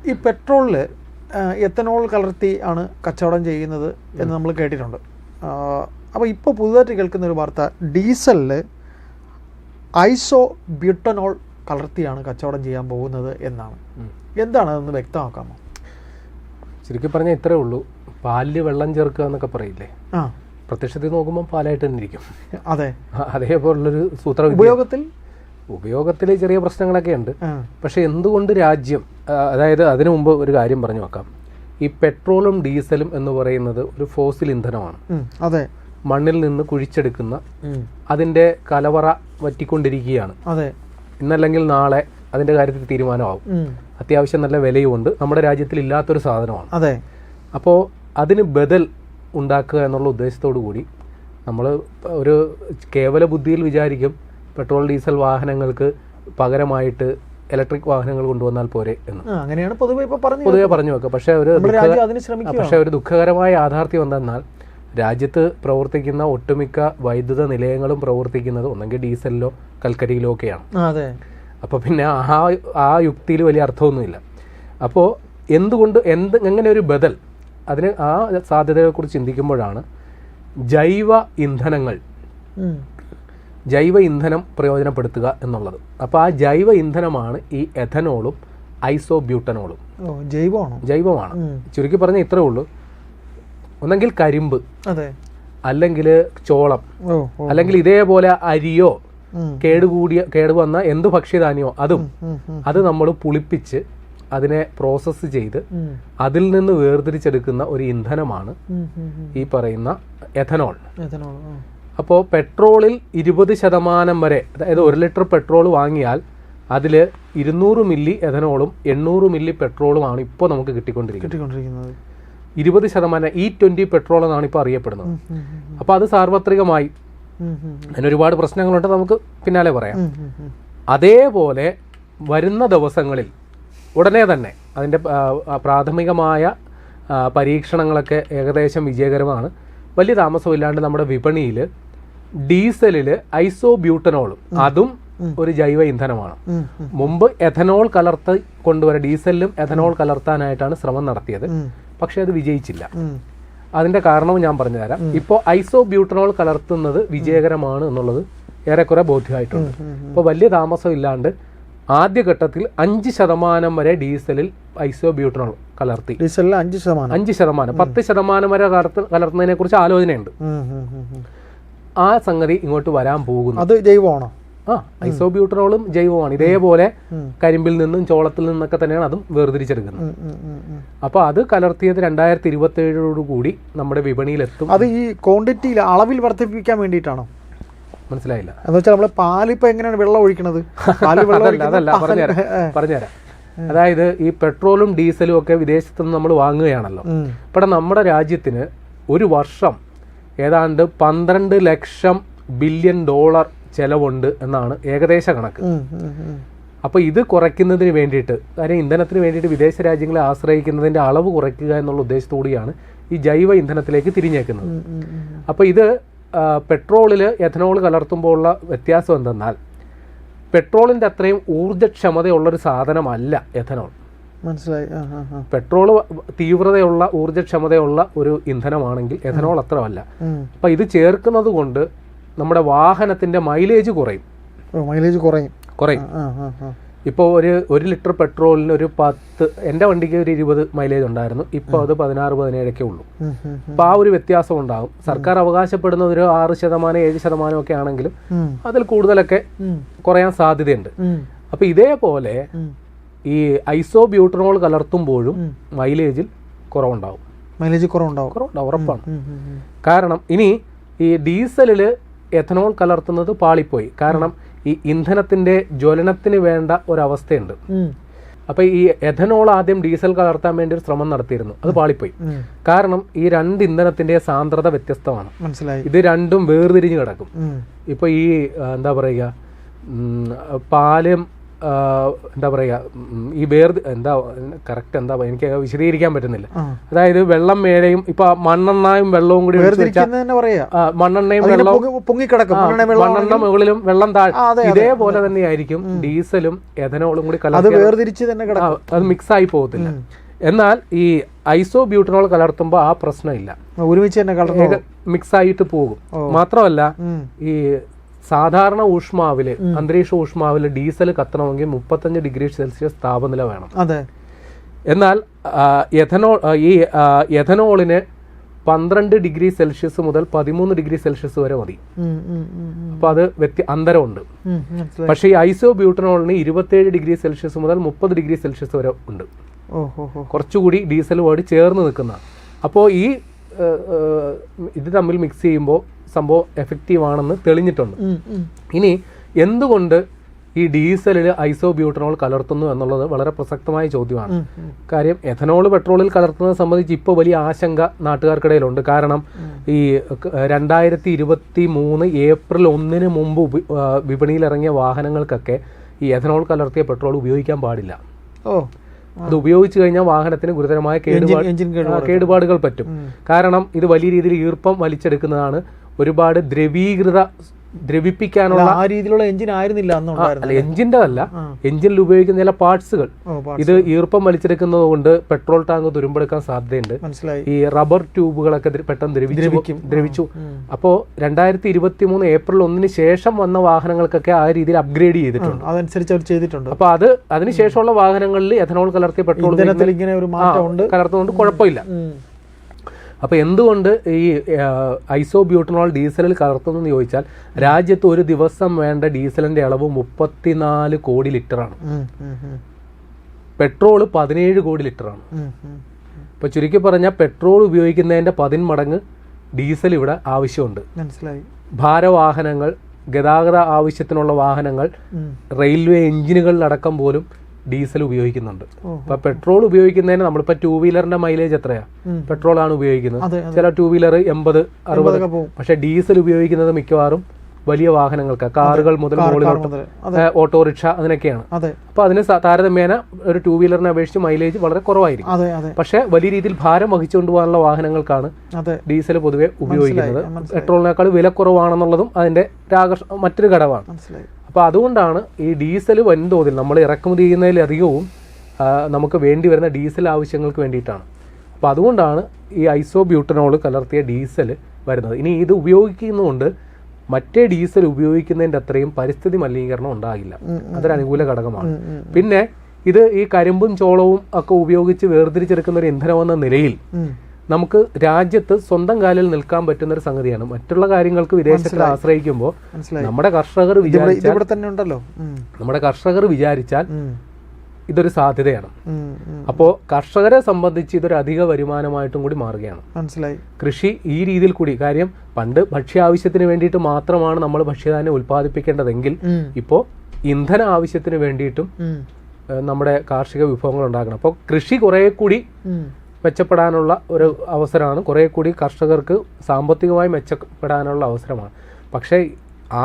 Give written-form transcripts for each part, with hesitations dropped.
ഈ പെട്രോളിൽ എത്തനോൾ കലർത്തി ആണ് കച്ചവടം ചെയ്യുന്നത് എന്ന് നമ്മൾ കേട്ടിട്ടുണ്ട്. അപ്പോൾ ഇപ്പോൾ പുതുതായിട്ട് കേൾക്കുന്ന ഒരു വാർത്ത ഡീസലിൽ ഐസോ ബ്യൂട്ടനോൾ കലർത്തിയാണ് കച്ചവടം ചെയ്യാൻ പോകുന്നത് എന്നാണ്. എന്താണ് അതൊന്ന് വ്യക്തമാക്കാമോ? ശരിക്കും പറഞ്ഞാൽ ഇത്രേ ഉള്ളൂ. പാലിൽ വെള്ളം ചേർക്കുക എന്നൊക്കെ പറയില്ലേ, പ്രത്യക്ഷത്തിൽ നോക്കുമ്പോൾ പാലായിട്ട് തന്നെ ഇരിക്കും. അതെ, അതേപോലുള്ളൊരു സൂത്രം. ഉപയോഗത്തിൽ ചെറിയ പ്രശ്നങ്ങളൊക്കെ ഉണ്ട്. പക്ഷെ എന്തുകൊണ്ട് രാജ്യം, അതായത് അതിനു മുമ്പ് ഒരു കാര്യം പറഞ്ഞു വെക്കാം. ഈ പെട്രോളും ഡീസലും എന്ന് പറയുന്നത് ഒരു ഫോസിൽ ഇന്ധനമാണ്. അതെ, മണ്ണിൽ നിന്ന് കുഴിച്ചെടുക്കുന്ന, അതിന്റെ കലവറ വറ്റിക്കൊണ്ടിരിക്കുകയാണ്. അതെ, ഇന്നല്ലെങ്കിൽ നാളെ അതിന്റെ കാര്യത്തിൽ തീരുമാനമാവും. അത്യാവശ്യം നല്ല വിലയുമുണ്ട്, നമ്മുടെ രാജ്യത്തിൽ ഇല്ലാത്തൊരു സാധനമാണ്. അതെ. അപ്പോൾ അതിന് ബദൽ ഉണ്ടാക്കുക എന്നുള്ള ഉദ്ദേശത്തോടു കൂടി നമ്മൾ ഒരു കേവല ബുദ്ധിയിൽ വിചാരിക്കും പെട്രോൾ ഡീസൽ വാഹനങ്ങൾക്ക് പകരമായിട്ട് ഇലക്ട്രിക് വാഹനങ്ങൾ കൊണ്ടുവന്നാൽ പോരെ എന്ന്. അങ്ങനെയാണ് പൊതുവെ പറഞ്ഞു വെക്കുക. പക്ഷേ ഒരു ദുഃഖകരമായ യാഥാർത്ഥ്യം എന്തെന്നാൽ രാജ്യത്ത് പ്രവർത്തിക്കുന്ന ഒട്ടുമിക്ക വൈദ്യുത നിലയങ്ങളും പ്രവർത്തിക്കുന്നത് ഒന്നെങ്കിൽ ഡീസലിലോ കൽക്കരിയിലോ ഒക്കെയാണ്. അപ്പോൾ പിന്നെ ആ യുക്തിയിൽ വലിയ അർത്ഥമൊന്നുമില്ല. അപ്പോൾ എന്തുകൊണ്ട് എങ്ങനെ ഒരു ബദൽ, അതിന് ആ സാധ്യതയെക്കുറിച്ച് ചിന്തിക്കുമ്പോഴാണ് ജൈവ ഇന്ധനം പ്രയോജനപ്പെടുത്തുക എന്നുള്ളത്. അപ്പോൾ ആ ജൈവ ഇന്ധനമാണ് ഈ എഥനോളും ഐസോബ്യൂട്ടനോളും. ജൈവമാണ്. ചുരുക്കി പറഞ്ഞാൽ ഇത്രേ ഉള്ളൂ. ഒന്നെങ്കിൽ കരിമ്പ്, അല്ലെങ്കിൽ ചോളം, അല്ലെങ്കിൽ ഇതേപോലെ അരിയോ കേടുവന്ന എന്ത് ഭക്ഷ്യധാന്യമോ അത് നമ്മൾ പുളിപ്പിച്ച് അതിനെ പ്രോസസ്സ് ചെയ്ത് അതിൽ നിന്ന് വേർതിരിച്ചെടുക്കുന്ന ഒരു ഇന്ധനമാണ് ഈ പറയുന്ന എഥനോൾ. അപ്പോൾ പെട്രോളിൽ 20% വരെ, അതായത് 1 ലിറ്റർ പെട്രോൾ വാങ്ങിയാൽ അതിൽ 200 മില്ലി എഥനോളും 800 മില്ലി പെട്രോളുമാണ് ഇപ്പോൾ നമുക്ക് കിട്ടിക്കൊണ്ടിരിക്കുന്നത്. 20% E20 പെട്രോൾ എന്നാണ് ഇപ്പോൾ അറിയപ്പെടുന്നത്. അപ്പോൾ അത് സാർവത്രികമായി, അതിനൊരുപാട് പ്രശ്നങ്ങളുണ്ട്, നമുക്ക് പിന്നാലെ പറയാം. അതേപോലെ വരുന്ന ദിവസങ്ങളിൽ ഉടനെ തന്നെ അതിൻ്റെ പ്രാഥമികമായ പരീക്ഷണങ്ങളൊക്കെ ഏകദേശം വിജയകരമാണ്. വലിയ താമസമില്ലാണ്ട് നമ്മുടെ വിപണിയിൽ ഡീസലിൽ ഐസോബ്യൂട്ടനോളും, അതും ഒരു ജൈവ ഇന്ധനമാണ്. മുമ്പ് എഥനോൾ കലർത്തി കൊണ്ടുവരാൻ, ഡീസലിലും എഥനോൾ കലർത്താനായിട്ടാണ് ശ്രമം നടത്തിയത്. പക്ഷെ അത് വിജയിച്ചില്ല. അതിന്റെ കാരണവും ഞാൻ പറഞ്ഞുതരാം. ഇപ്പോൾ ഐസോബ്യൂട്ടനോൾ കലർത്തുന്നത് വിജയകരമാണ് എന്നുള്ളത് ഏറെക്കുറെ ബോധ്യമായിട്ടുണ്ട്. ഇപ്പോൾ വലിയ താമസം ഇല്ലാണ്ട് ആദ്യഘട്ടത്തിൽ 5% വരെ ഡീസലിൽ ഐസോബ്യൂട്ടനോൾ കലർത്തി. 5%, 10% വരെ കലർത്തുന്നതിനെ കുറിച്ച് ആലോചനയുണ്ട്. ആ സംഗതി ഇങ്ങോട്ട് വരാൻ പോകുന്നു. അത് ജൈവമാണോ? ഐസോബ്യൂട്ടനോളും ജൈവമാണ്. ഇതേപോലെ കരിമ്പിൽ നിന്നും ചോളത്തിൽ നിന്നൊക്കെ തന്നെയാണ് അതും വേർതിരിച്ചെടുക്കുന്നത്. അപ്പോൾ അത് കലർത്തിയത് 2027 കൂടി നമ്മുടെ വിപണിയിലെത്തും. അത് ഈ ക്വാണ്ടിറ്റിയിൽ, അളവിൽ വർദ്ധിപ്പിക്കാൻ വേണ്ടിയിട്ടാണോ? മനസ്സിലായില്ല. എന്ന് വെച്ചാൽ നമ്മള് പാലിപ്പോ എങ്ങനെയാണ് വെള്ളം ഒഴിക്കണത്? അതല്ല, പറഞ്ഞുതരാം. അതായത് ഈ പെട്രോളും ഡീസലും ഒക്കെ വിദേശത്തു നിന്ന് നമ്മൾ വാങ്ങുകയാണല്ലോ. ഇവിടെ നമ്മുടെ രാജ്യത്തിന് ഒരു വർഷം ഏതാണ്ട് 12 ലക്ഷം ബില്യൺ ഡോളർ ചെലവുണ്ട് എന്നാണ് ഏകദേശ കണക്ക്. അപ്പോൾ ഇത് കുറയ്ക്കുന്നതിന് വേണ്ടിയിട്ട്, കാര്യം ഇന്ധനത്തിന് വേണ്ടിയിട്ട് വിദേശ രാജ്യങ്ങളെ ആശ്രയിക്കുന്നതിൻ്റെ അളവ് കുറയ്ക്കുക എന്നുള്ള ഉദ്ദേശത്തോടെയാണ് ഈ ജൈവ ഇന്ധനത്തിലേക്ക് തിരിഞ്ഞേക്കുന്നത്. അപ്പോൾ ഇത് പെട്രോളിൽ എഥനോൾ കലർത്തുമ്പോഴുള്ള വ്യത്യാസം എന്തെന്നാൽ പെട്രോളിൻ്റെ അത്രയും ഊർജ്ജക്ഷമതയുള്ളൊരു സാധനമല്ല എഥനോൾ. മനസ്സിലായി. പെട്രോൾ തീവ്രതയുള്ള ഊർജ്ജക്ഷമതയുള്ള ഒരു ഇന്ധനമാണെങ്കിൽ എഥനോൾ അത്രമല്ല. അപ്പം ഇത് ചേർക്കുന്നത് കൊണ്ട് നമ്മുടെ വാഹനത്തിന്റെ മൈലേജ് കുറയും. ഇപ്പോൾ ഒരു ലിറ്റർ പെട്രോളിന് ഒരു 10, എൻ്റെ വണ്ടിക്ക് ഒരു 20 മൈലേജ് ഉണ്ടായിരുന്നു. ഇപ്പോൾ അത് 16-17 ഉള്ളൂ. അപ്പോൾ ആ ഒരു വ്യത്യാസം ഉണ്ടാകും. സർക്കാർ അവകാശപ്പെടുന്നത് ഒരു 6%, 7% ഒക്കെ ആണെങ്കിലും അതിൽ കൂടുതലൊക്കെ കുറയാൻ സാധ്യതയുണ്ട്. അപ്പോൾ ഇതേപോലെ ഈ ഐസോബ്യൂട്ടനോൾ കലർത്തുമ്പോഴും മൈലേജിൽ കുറവുണ്ടാവും. ഉറപ്പാണ്. കാരണം ഇനി ഈ ഡീസലിൽ എഥനോൾ കലർത്തുന്നത് പാളിപ്പോയി. കാരണം ഈ ഇന്ധനത്തിന്റെ ജ്വലനത്തിന് വേണ്ട ഒരവസ്ഥയുണ്ട്. അപ്പൊ ഈ എഥനോൾ ആദ്യം ഡീസൽ കലർത്താൻ വേണ്ടി ഒരു ശ്രമം നടത്തിയിരുന്നു, അത് പാളിപ്പോയി. കാരണം ഈ രണ്ട് ഇന്ധനത്തിന്റെ സാന്ദ്രത വ്യത്യസ്തമാണ്. ഇത് രണ്ടും വേർതിരിഞ്ഞ് കിടക്കും. ഇപ്പൊ ഈ എന്താ പറയുക, പാലും എന്താ പറയുക, ഈ എന്താ കറക്റ്റ് എന്താ എനിക്ക് വിശദീകരിക്കാൻ പറ്റുന്നില്ല. അതായത് വെള്ളം മേലെയും ഇപ്പൊ മണ്ണെണ്ണയും വെള്ളവും കൂടി മണ്ണെണ്ണയും മണ്ണെണ്ണ മുകളിലും വെള്ളം താഴെ, ഇതേപോലെ തന്നെയായിരിക്കും ഡീസലും എഥനോളും കൂടി അത് മിക്സ് ആയി പോകത്തില്ല. എന്നാൽ ഈ ഐസോബ്യൂട്ടനോൾ കലർത്തുമ്പോൾ ആ പ്രശ്നമില്ല, ഒരുമിച്ച് തന്നെ മിക്സ് ആയിട്ട് പോകും. മാത്രമല്ല ഈ സാധാരണ ഊഷ്മാവില്, അന്തരീക്ഷ ഊഷ്മാവില് ഡീസൽ കത്തണമെങ്കിൽ 35 ഡിഗ്രി സെൽഷ്യസ് താപനില വേണം. എന്നാൽ എഥനോളിന് 12 ഡിഗ്രി സെൽഷ്യസ് മുതൽ 13 ഡിഗ്രി സെൽഷ്യസ് വരെ മതി. അപ്പൊ അത് അന്തരമുണ്ട്. പക്ഷേ ഈ ഐസോബ്യൂട്ടനോളിന് 27 ഡിഗ്രി സെൽഷ്യസ് മുതൽ 30 ഡിഗ്രി സെൽഷ്യസ് വരെ ഉണ്ട്. കുറച്ചുകൂടി ഡീസലുമായിട്ട് ചേർന്ന് നിൽക്കുന്ന. അപ്പോൾ ഈ ഇത് തമ്മിൽ മിക്സ് ചെയ്യുമ്പോൾ സംഭവം എഫക്റ്റീവ് ആണെന്ന് തെളിഞ്ഞിട്ടുണ്ട്. ഇനി എന്തുകൊണ്ട് ഈ ഡീസലിൽ ഐസോബ്യൂട്ടനോൾ കലർത്തുന്നു എന്നുള്ളത് വളരെ പ്രസക്തമായ ചോദ്യമാണ്. കാര്യം എഥനോൾ പെട്രോളിൽ കലർത്തുന്നത് സംബന്ധിച്ച് ഇപ്പോൾ വലിയ ആശങ്ക നാട്ടുകാർക്കിടയിലുണ്ട്. കാരണം ഈ 2023 ഏപ്രിൽ 1 മുമ്പ് വിപണിയിലിറങ്ങിയ വാഹനങ്ങൾക്കൊക്കെ ഈ എഥനോൾ കലർത്തിയ പെട്രോൾ ഉപയോഗിക്കാൻ പാടില്ല. അത് ഉപയോഗിച്ചു കഴിഞ്ഞാൽ വാഹനത്തിന് ഗുരുതരമായ കേടുപാടുകൾ പറ്റും. കാരണം ഇത് വലിയ രീതിയിൽ ഈർപ്പം വലിച്ചെടുക്കുന്നതാണ്. ഒരുപാട് ദ്രവിപ്പിക്കാനുള്ള ആ രീതിയിലുള്ള എഞ്ചിൻ ആയിരുന്നില്ല. അല്ല, എഞ്ചിന്റെ അല്ല, എഞ്ചിനിൽ ഉപയോഗിക്കുന്ന ചില പാർട്സുകൾ ഇത് ഈർപ്പം വലിച്ചെടുക്കുന്നത് കൊണ്ട് പെട്രോൾ ടാങ്ക് തുരുമ്പെടുക്കാൻ സാധ്യതയുണ്ട്. ഈ റബ്ബർ ട്യൂബുകളൊക്കെ പെട്ടെന്ന് ദ്രവിച്ചു. അപ്പോൾ 2023 ഏപ്രിൽ 1 ശേഷം വന്ന വാഹനങ്ങൾക്കൊക്കെ ആ രീതിയിൽ അപ്ഗ്രേഡ് ചെയ്തിട്ടുണ്ട്. അതനുസരിച്ച് അപ്പൊ അതിനുശേഷമുള്ള വാഹനങ്ങളിൽ എഥനോൾ കലർത്തിയ പെട്രോൾ കലർത്തുകൊണ്ട് കുഴപ്പമില്ല. അപ്പൊ എന്തുകൊണ്ട് ഈ ഐസോബ്യൂട്ടനോൾ ഡീസലിൽ കലർത്തുന്നു എന്ന് ചോദിച്ചാൽ, രാജ്യത്ത് ഒരു ദിവസം വേണ്ട ഡീസലിന്റെ അളവ് 34 കോടി ലിറ്ററാണ്. പെട്രോള് 17 കോടി ലിറ്ററാണ്. ഇപ്പൊ ചുരുക്കി പറഞ്ഞാൽ പെട്രോൾ ഉപയോഗിക്കുന്നതിന്റെ 10 മടങ്ങ് ഡീസൽ ഇവിടെ ആവശ്യമുണ്ട്. ഭാരവാഹനങ്ങൾ, ഗതാഗത ആവശ്യത്തിനുള്ള വാഹനങ്ങൾ, റെയിൽവേ എഞ്ചിനുകളിലടക്കം പോലും ഡീസൽ ഉപയോഗിക്കുന്നുണ്ട്. അപ്പൊ പെട്രോൾ ഉപയോഗിക്കുന്നതിന് നമ്മളിപ്പോ 2 വീലറിന്റെ മൈലേജ് എത്രയാ? പെട്രോൾ ആണ് ഉപയോഗിക്കുന്നത്. ചില 2 വീലർ 80-60. പക്ഷെ ഡീസൽ ഉപയോഗിക്കുന്നത് മിക്കവാറും വലിയ വാഹനങ്ങൾക്ക്, കാറുകൾ മുതൽ ഓട്ടോറിക്ഷ, അതിനൊക്കെയാണ്. അപ്പൊ അതിന് താരതമ്യേന ഒരു 2 വീലറിനെ അപേക്ഷിച്ച് മൈലേജ് വളരെ കുറവായിരിക്കും. പക്ഷെ വലിയ രീതിയിൽ ഭാരം വഹിച്ചുകൊണ്ട് പോകാനുള്ള വാഹനങ്ങൾക്കാണ് ഡീസൽ പൊതുവെ ഉപയോഗിക്കുന്നത്. പെട്രോളിനേക്കാൾ വില കുറവാണെന്നുള്ളതും അതിന്റെ മറ്റൊരു ഘടകമാണ്. അപ്പോൾ അതുകൊണ്ടാണ് ഈ ഡീസൽ വൻതോതിൽ നമ്മൾ ഇറക്കുമതി ചെയ്യുന്നതിലധികവും നമുക്ക് വേണ്ടി വരുന്ന ഡീസൽ ആവശ്യങ്ങൾക്ക് വേണ്ടിയിട്ടാണ്. അപ്പോൾ അതുകൊണ്ടാണ് ഈ ഐസോബ്യൂട്ടനോൾ കലർത്തിയ ഡീസൽ വരുന്നത്. ഇനി ഇത് ഉപയോഗിക്കുന്നതുകൊണ്ട് മറ്റേ ഡീസൽ ഉപയോഗിക്കുന്നതിൻ്റെ അത്രയും പരിസ്ഥിതി മലിനീകരണം ഉണ്ടാകില്ല. അതൊരു അനുകൂല ഘടകമാണ്. പിന്നെ ഇത് ഈ കരിമ്പും ചോളവും ഒക്കെ ഉപയോഗിച്ച് വേർതിരിച്ചെടുക്കുന്ന ഒരു ഇന്ധനമെന്ന നിലയിൽ നമുക്ക് രാജ്യത്ത് സ്വന്തം കാലിൽ നിൽക്കാൻ പറ്റുന്ന ഒരു സംഗതിയാണ്. മറ്റുള്ള കാര്യങ്ങൾക്ക് വിദേശത്തിൽ ആശ്രയിക്കുമ്പോൾ നമ്മുടെ കർഷകർ വിചാരിച്ചാൽ ഇതൊരു സാധ്യതയാണ്. അപ്പോൾ കർഷകരെ സംബന്ധിച്ച് ഇതൊരു അധിക വരുമാനമായിട്ടും കൂടി മാറുകയാണ്. കൃഷി ഈ രീതിയിൽ കൂടി, കാര്യം പണ്ട് ഭക്ഷ്യാവശ്യത്തിന് വേണ്ടിയിട്ട് മാത്രമാണ് നമ്മൾ ഭക്ഷ്യധാന്യം ഉൽപ്പാദിപ്പിക്കേണ്ടതെങ്കിൽ ഇപ്പോൾ ഇന്ധന ആവശ്യത്തിന് വേണ്ടിയിട്ടും നമ്മുടെ കാർഷിക വിഭവങ്ങൾ ഉണ്ടാക്കണം. അപ്പോൾ കൃഷി കുറെ കൂടി മെച്ചപ്പെടാനുള്ള ഒരു അവസരമാണ്, കുറെ കൂടി കർഷകർക്ക് സാമ്പത്തികമായി മെച്ചപ്പെടാനുള്ള അവസരമാണ്. പക്ഷേ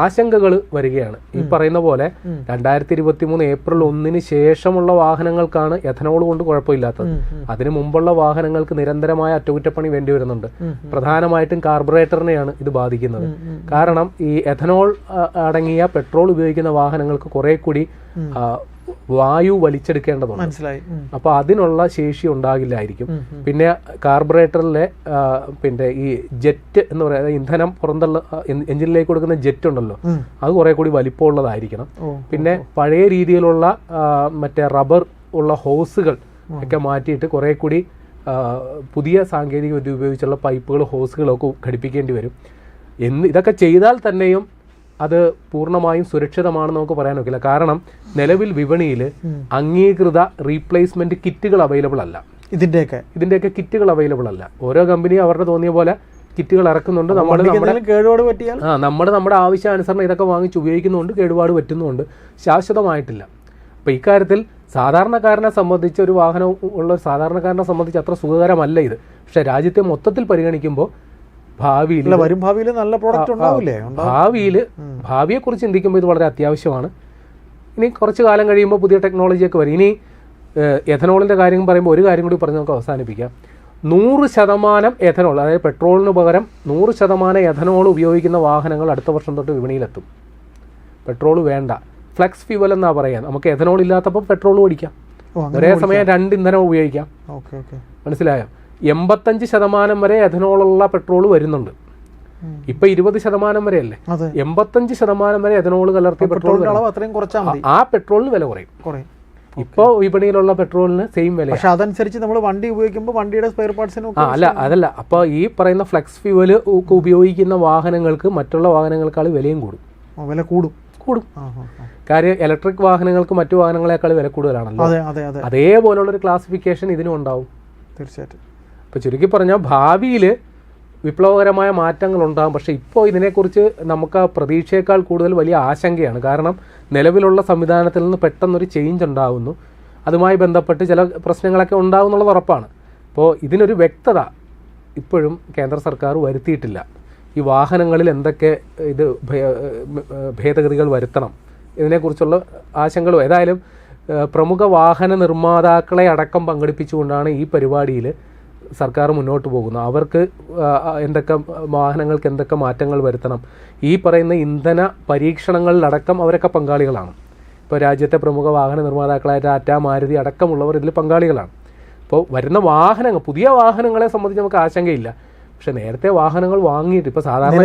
ആശങ്കകൾ വരികയാണ്. ഈ പറയുന്ന പോലെ 2023 ഏപ്രിൽ 1 ശേഷമുള്ള വാഹനങ്ങൾക്കാണ് എഥനോൾ കൊണ്ട് കുഴപ്പമില്ലാത്തത്. അതിനു മുമ്പുള്ള വാഹനങ്ങൾക്ക് നിരന്തരമായ അറ്റകുറ്റപ്പണി വേണ്ടി വരുന്നുണ്ട്. പ്രധാനമായിട്ടും കാർബറേറ്ററിനെയാണ് ഇത് ബാധിക്കുന്നത്. കാരണം ഈ എഥനോൾ അടങ്ങിയ പെട്രോൾ ഉപയോഗിക്കുന്ന വാഹനങ്ങൾക്ക് കുറെ കൂടി വായു വലിച്ചെടുക്കേണ്ടതുണ്ട്. അപ്പൊ അതിനുള്ള ശേഷി ഉണ്ടാകില്ലായിരിക്കും. പിന്നെ കാർബറേറ്ററിലെ പിന്നെ ഈ ജെറ്റ് എന്ന് പറയുന്നത് ഇന്ധനം പുറന്തള്ള എഞ്ചിനിലേക്ക് കൊടുക്കുന്ന ജെറ്റ് ഉണ്ടല്ലോ, അത് കുറെ കൂടി വലിപ്പമുള്ളതായിരിക്കണം. പിന്നെ പഴയ രീതിയിലുള്ള മറ്റേ റബ്ബർ ഉള്ള ഹോസുകൾ ഒക്കെ മാറ്റിയിട്ട് കുറെ കൂടി പുതിയ സാങ്കേതിക വിദ്യ ഉപയോഗിച്ചുള്ള പൈപ്പുകൾ, ഹോസുകളൊക്കെ ഘടിപ്പിക്കേണ്ടി വരും. ഇതൊക്കെ ചെയ്താൽ തന്നെയും അത് പൂർണ്ണമായും സുരക്ഷിതമാണെന്ന് നമുക്ക് പറയാൻ ഒക്കില്ല. കാരണം നിലവിൽ വിപണിയിൽ അംഗീകൃത റീപ്ലേസ്മെന്റ് കിറ്റുകൾ അവൈലബിൾ അല്ല. ഇതിന്റെയൊക്കെ കിറ്റുകൾ അവൈലബിൾ അല്ല. ഓരോ കമ്പനി അവരുടെ തോന്നിയ പോലെ കിറ്റുകൾ ഇറക്കുന്നുണ്ട്. നമ്മുടെ ആവശ്യാനുസരണം ഇതൊക്കെ വാങ്ങിച്ച് ഉപയോഗിക്കുന്നുണ്ട്, കേടുപാട് പറ്റുന്നുണ്ട്, ശാശ്വതമായിട്ടില്ല. അപ്പോൾ ഇക്കാര്യത്തിൽ സാധാരണക്കാരനെ സംബന്ധിച്ച്, ഒരു വാഹനം ഉള്ള സാധാരണക്കാരനെ സംബന്ധിച്ച് അത്ര സുഖകരമല്ല ഇത്. പക്ഷെ രാജ്യത്തെ മൊത്തത്തിൽ പരിഗണിക്കുമ്പോൾ ഭാവിയിൽ ഭാവിയെക്കുറിച്ച് ചിന്തിക്കുമ്പോൾ ഇത് വളരെ അത്യാവശ്യമാണ്. ഇനി കുറച്ച് കാലം കഴിയുമ്പോൾ പുതിയ ടെക്നോളജിയൊക്കെ വരും. ഇനി എഥനോളിൻ്റെ കാര്യം പറയുമ്പോൾ ഒരു കാര്യം കൂടി പറഞ്ഞ് നമുക്ക് അവസാനിപ്പിക്കാം. 100% എഥനോൾ, അതായത് പെട്രോളിന് പകരം 100% എഥനോൾ ഉപയോഗിക്കുന്ന വാഹനങ്ങൾ അടുത്ത വർഷം തൊട്ട് വിപണിയിലെത്തും. പെട്രോൾ വേണ്ട, ഫ്ലെക്സ് ഫ്യൂവൽ എന്നാണ് പറയാം. നമുക്ക് എഥനോൾ ഇല്ലാത്തപ്പോൾ പെട്രോൾ ഓടിക്കാം, ഒരേ സമയം 2 ഇന്ധനം ഉപയോഗിക്കാം. മനസ്സിലായോ? 85% വരെ എഥനോളുള്ള പെട്രോൾ വരുന്നുണ്ട്. ഇപ്പൊ 20% വരെയല്ലേ, 85% വരെ എഥനോൾ കലർത്തിയ പെട്രോൾ, ആ പെട്രോളിന് വില കുറയും. ഇപ്പോൾ വിപണിയിലുള്ള പെട്രോളിന് സെയിം വില. പക്ഷെ അതനുസരിച്ച് നമ്മൾ വണ്ടി ഉപയോഗിക്കുമ്പോൾ വണ്ടിയുടെ സ്പെയർ പാർട്സിനും അതല്ല. അപ്പോൾ ഈ പറയുന്ന ഫ്ലെക്സ് ഫ്യൂവൽ ഉപയോഗിക്കുന്ന വാഹനങ്ങൾക്ക് മറ്റുള്ള വാഹനങ്ങൾക്കാൾ വിലയും കൂടും. കാര്യം ഇലക്ട്രിക് വാഹനങ്ങൾക്ക് മറ്റു വാഹനങ്ങളെക്കാൾ വില കൂടുതലാണല്ലോ. അതേപോലുള്ളൊരു ക്ലാസിഫിക്കേഷൻ ഇതിനും ഉണ്ടാവും തീർച്ചയായിട്ടും. ഇപ്പോൾ ചുരുക്കി പറഞ്ഞാൽ ഭാവിയിൽ വിപ്ലവകരമായ മാറ്റങ്ങൾ ഉണ്ടാകും. പക്ഷേ ഇപ്പോൾ ഇതിനെക്കുറിച്ച് നമുക്ക് ആ പ്രതീക്ഷയേക്കാൾ കൂടുതൽ വലിയ ആശങ്കയാണ്. കാരണം നിലവിലുള്ള സംവിധാനത്തിൽ നിന്ന് പെട്ടെന്നൊരു ചേഞ്ച് ഉണ്ടാകുന്നു, അതുമായി ബന്ധപ്പെട്ട് ചില പ്രശ്നങ്ങളൊക്കെ ഉണ്ടാകും എന്നുള്ളത് ഉറപ്പാണ്. അപ്പോൾ ഇതിനൊരു വ്യക്തത ഇപ്പോഴും കേന്ദ്ര സർക്കാർ വരുത്തിയിട്ടില്ല. ഈ വാഹനങ്ങളിൽ എന്തൊക്കെ ഭേദഗതികൾ വരുത്തണം ഇതിനെക്കുറിച്ചുള്ള ആശങ്കകളും. ഏതായാലും പ്രമുഖ വാഹന നിർമ്മാതാക്കളെ അടക്കം പങ്കെടുപ്പിച്ചുകൊണ്ടാണ് ഈ പരിപാടിയിൽ സർക്കാർ മുന്നോട്ട് പോകുന്നത്. അവർക്ക് എന്തൊക്കെ വാഹനങ്ങൾക്ക് എന്തൊക്കെ മാറ്റങ്ങൾ വരുത്തണം, ഈ പറയുന്ന ഇന്ധന പരീക്ഷണങ്ങളിലടക്കം അവരൊക്കെ പങ്കാളികളാണ്. ഇപ്പോൾ രാജ്യത്തെ പ്രമുഖ വാഹന നിർമ്മാതാക്കളായ ടാറ്റ, മാരുതി അടക്കമുള്ളവർ ഇതിൽ പങ്കാളികളാണ്. അപ്പോൾ വരുന്ന വാഹനങ്ങൾ, പുതിയ വാഹനങ്ങളെ സംബന്ധിച്ച് നമുക്ക് ആശങ്കയില്ല. പക്ഷെ നേരത്തെ വാഹനങ്ങൾ വാങ്ങിയിട്ട് ഇപ്പോൾ സാധാരണ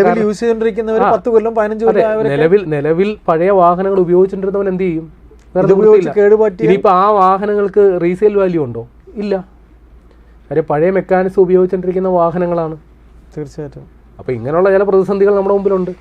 നിലവിൽ പഴയ വാഹനങ്ങൾ ഉപയോഗിച്ചിട്ടിരുന്നവൻ എന്ത് ചെയ്യും? ഇനിയിപ്പോൾ ആ വാഹനങ്ങൾക്ക് റീസെയിൽ വാല്യൂ ഉണ്ടോ? ഇല്ല. കാര്യം പഴയ മെക്കാനിസം ഉപയോഗിച്ചുകൊണ്ടിരിക്കുന്ന വാഹനങ്ങളാണ്. തീർച്ചയായിട്ടും. അപ്പോൾ ഇങ്ങനെയുള്ള ചില പ്രതിസന്ധികൾ നമ്മുടെ മുമ്പിലുണ്ട്.